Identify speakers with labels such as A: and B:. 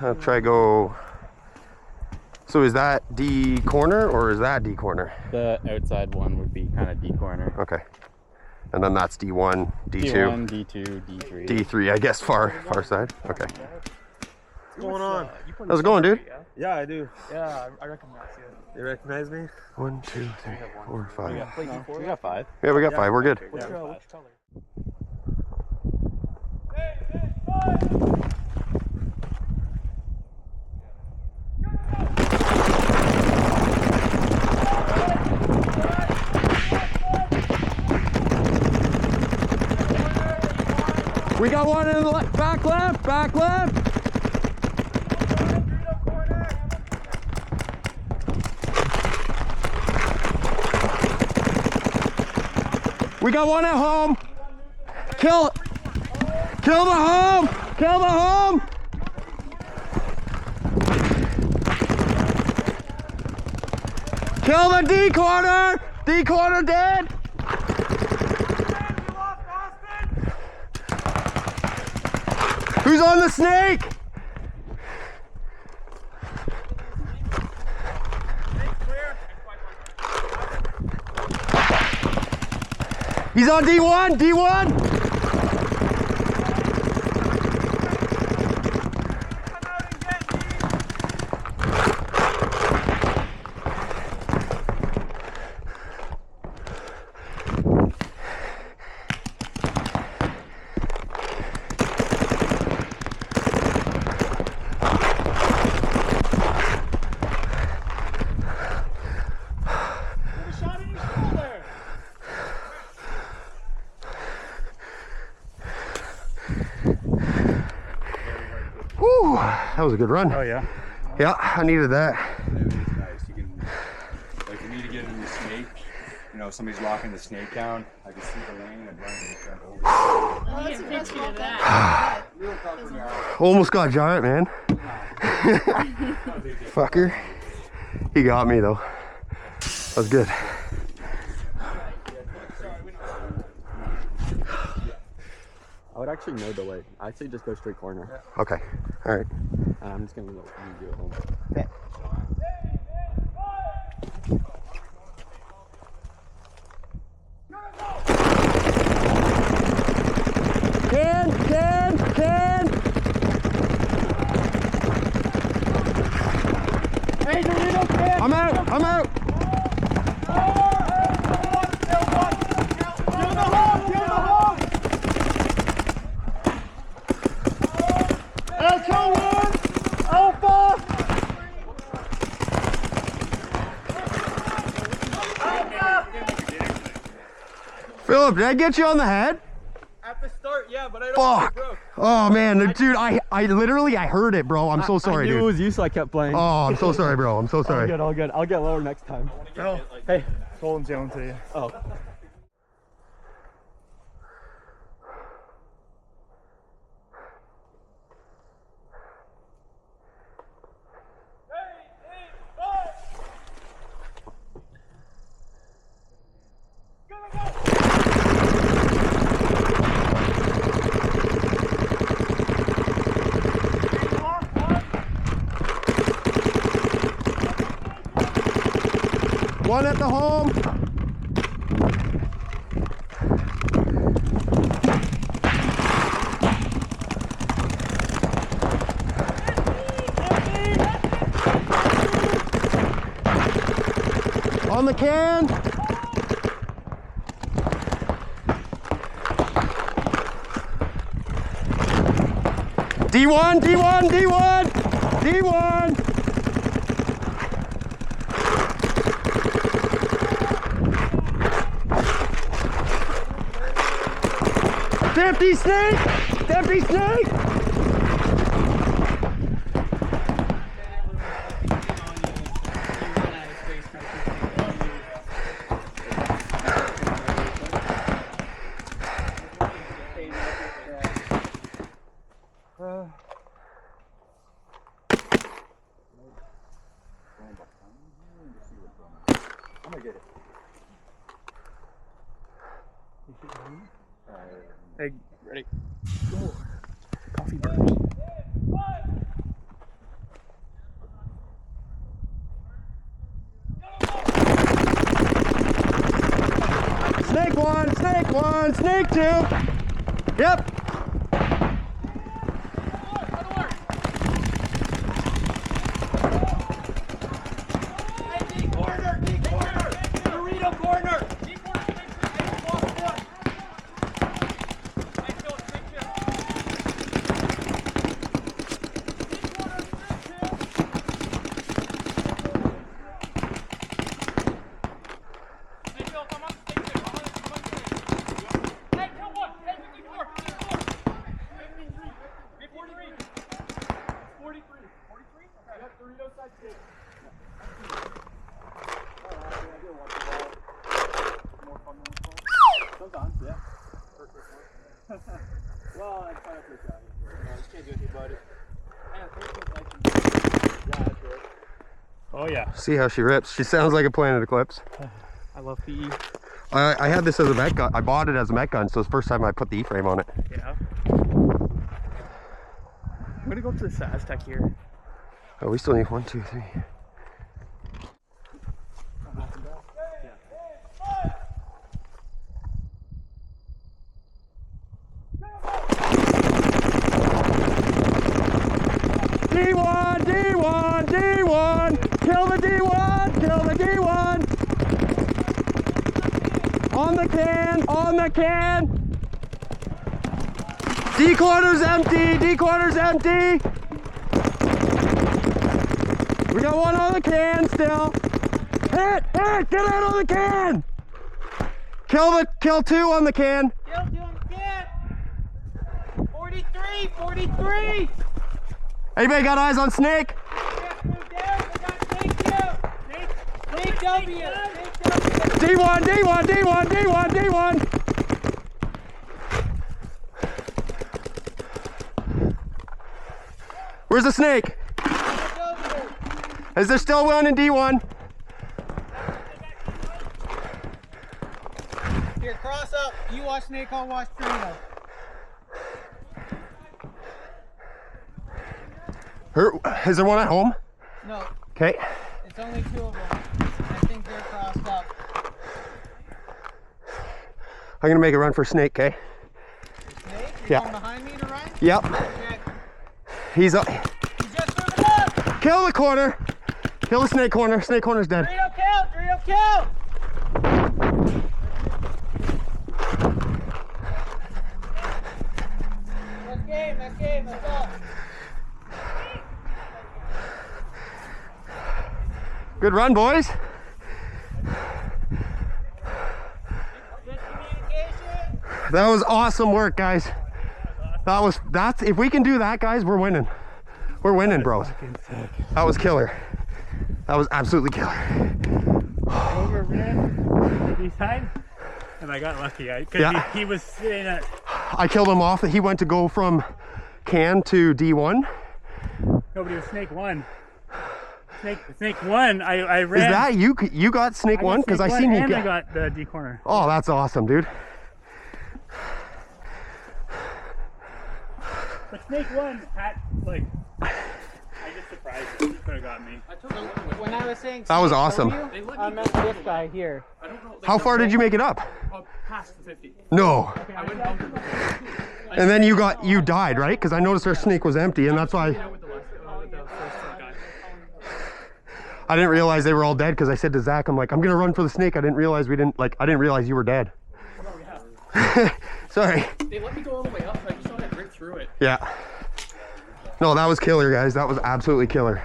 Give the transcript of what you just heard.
A: I'll try go. So is that D corner or is that D corner?
B: The outside one would be kind of D corner.
A: Okay. And then that's D1, D2.
B: D1, D2, D3.
A: D3, I guess far side. Okay.
C: What's going on?
A: How's it going, dude?
C: Yeah, I do.
D: Yeah, I recognize you.
C: You recognize me?
A: 1, 2, 3, 4, 5.
B: We got 5.
A: Yeah, we got 5. We're good.
D: What's your color?
A: We got one in the back left, back left. We got one at home. Kill the home. Kill the home. Kill the D corner. D corner dead. Who's on the snake? He's on D1, D1. Whew, that was a good run.
D: Oh yeah.
A: Yeah, I needed that.
E: It was nice. You can, like, you need to get in the snake. You know, somebody's locking the snake down. I can see the lane and running the over.
F: I get a picture of that.
A: Almost got giant, man. Fucker. He got me though. That was good.
B: I would actually no delay. I'd say just go straight corner.
A: Okay. All right.
B: I'm just gonna go do it home.
A: Can.
D: Hey, Dorito, can!
A: I'm out.
D: Kill the home! Echo 1! Alpha!
A: Philip, did I get you on the head?
D: At the start, yeah, but I don't
A: Fuck.
D: broke.
A: Oh man, dude, I literally heard it, bro. I'm so sorry,
B: I knew
A: dude.
B: it was you, so I kept playing.
A: Oh, I'm so sorry, bro. I'm so sorry.
B: All good. I'll get lower next time.
D: Oh,
B: Hey.
D: Colin's yelling to you.
B: Oh.
A: One at the home. On the can. D1, D1, D1, D1. Empty snake! Empty snake!
E: I'm gonna get it.
D: Hey, ready?
A: Coffee burgers. Snake one, snake one, snake two. Yep.
B: Sometimes, yeah. Well, I try not to try. You can't do anything about it. Yeah, that's right.
C: Oh yeah.
A: See how she rips. She sounds like a Planet Eclipse.
C: I love PE.
A: I had this as a mech gun. I bought it as a mech gun, so it's the first time I put the E-frame on it.
C: Yeah. I'm gonna go to the Aztec here.
A: Oh, we still need 1, 2, 3. D1, D1, D1, kill the D1, kill the D1. On the can, on the can. D corner's empty, D corner's empty. We got one on the can still. Hit, get out of the can. Kill two on the can.
D: Kill two on the can. 43, 43.
A: Anybody got eyes on snake?
D: Move down. We got snake down. Snake W.
A: D1, D1, D1, D1, D1. Where's the snake? Is there still one in D1?
D: Here, cross up. You watch snake, I'll watch Trino.
A: Is there one at home?
D: No,
A: Okay.
D: it's only two of them. I think they're crossed up.
A: I'm gonna make a run for snake, okay?
D: Snake, you
A: Yeah.
D: come behind me to run?
A: Yep.
D: Okay.
A: He's up.
D: You just threw it up.
A: Kill the corner. Kill the snake corner. Snake corner's dead.
D: Dorito kill, Dorito kill. That's game, that's all.
A: Good run, boys. That was awesome work, guys. That's if we can do that, guys, we're winning. We're winning, bros. That was killer. That was absolutely killer.
C: Over ran east side, and I got lucky. Because he was sitting at.
A: I killed him off. He went to go from can to D1.
C: Nobody was snake one. Snake one. I ran.
A: Is that you? You got snake one? Because I seen you
C: and
A: get.
C: I got the D corner.
A: Oh, that's awesome, dude.
C: But snake one had like. I just surprised him. He could have got me.
D: When I was saying
A: That was
D: snake
A: awesome.
D: W, I meant this guy here.
A: How far did you make it up?
C: Past the 50.
A: No. And then you died, right? Because I noticed our snake was empty, and that's why. I didn't realize they were all dead because I said to Zach, I'm like, I'm gonna run for the snake. I didn't realize I didn't realize you were dead. Sorry.
G: They let me go all the way up, so I just thought I'd rip through it.
A: Yeah. No, that was killer, guys. That was absolutely killer.